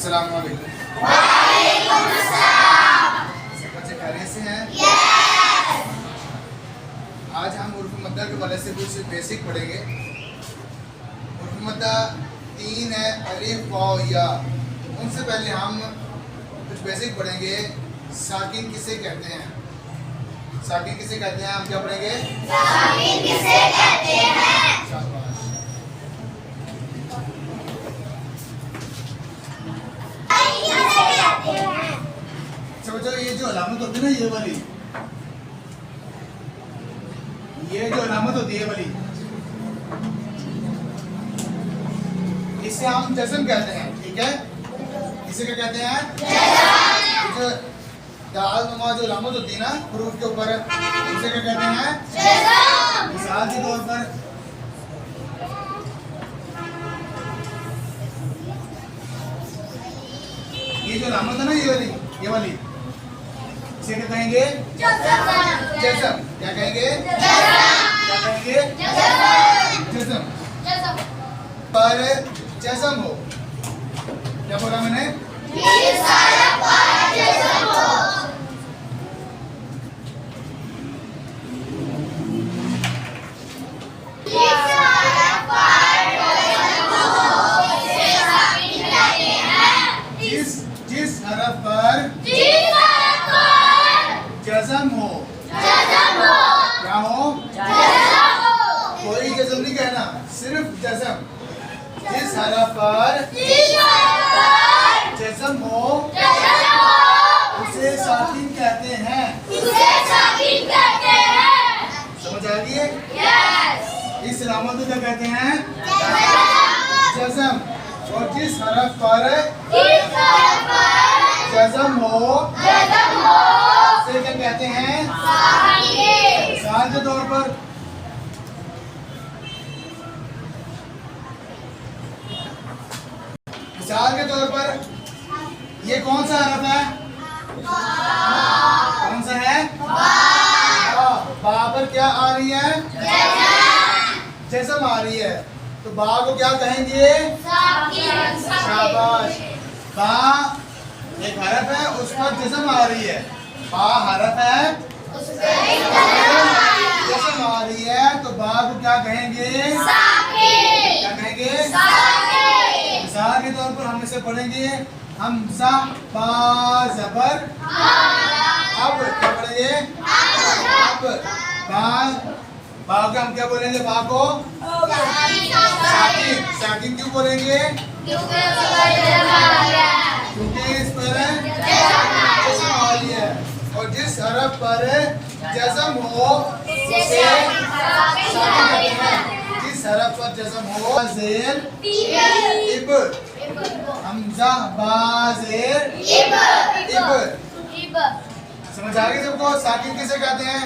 अस्सलाम वालेकुम। वालेकुम अस्सलाम। सब बच्चे खैरियत से हैं? आज हम उर्फ मद्दा के वाले से कुछ बेसिक पढ़ेंगे। उर्फ मद्दा 3 है, अलिफ वाव या। उनसे पहले हम कुछ बेसिक पढ़ेंगे। साकिन किसे कहते हैं? साकिन किसे कहते हैं? हम क्या पढ़ेंगे? साकिन किसे कहते हैं? शाबाश। समझो, ये जो अलामत होती है ना, ये वाली, ये जो अलामत होती है वाली, इसे हम जज़म कहते हैं। ठीक है, इसे क्या कहते हैं? जो दाल नुमा जो अलामत होती है ना हरूफ के ऊपर, इसे क्या कहते हैं? मिसाल के तौर पर ये जो अलामत है ना, ये वाली इसे क्या कहेंगे? जज़म। क्या कहेंगे? क्या कहेंगे? जज़म। पर जज़म हो, क्या बोला मैंने? जिस हरफ पर जज़म हो। क्या हो? कोई जज़म नहीं कहना, सिर्फ जज़म। जिस हरफ पर जज़म हो उसे साकिन कहते हैं। समझ आ गई है? इस अलामत को क्या कहते हैं? जज़म। और जिस हरफ पर जज़म हो उसे क्या कहते हैं? मिसाल के तौर पर ये कौन सा हरफ है? कौन सा है? बा पर क्या आ रही है? जज़म आ रही है, तो बा को क्या कहेंगे? शाबाश। बा एक हरफ है, उस पर जज़म आ रही है। बा हरफ है, जज़म आ रही है, तो बा को क्या कहेंगे? क्या कहेंगे? मिसाल के तौर पर हम इसे पढ़ेंगे। हमज़ा बा ज़बर अब क्या पढ़ेंगे? अब बा को हम क्या बोलेंगे? बा को साकिन। साकिन क्यों बोलेंगे? क्योंकि इस पर जज़म आ रही है। और जिस हरफ पर जज़म हो उसे साकिन कहते हैं। जिस हरफ पर जज़म हो, ज़ेर इब, हमज़ा बा ज़ेर इब। समझ आ गई सबको? साकिन किसे कहते हैं?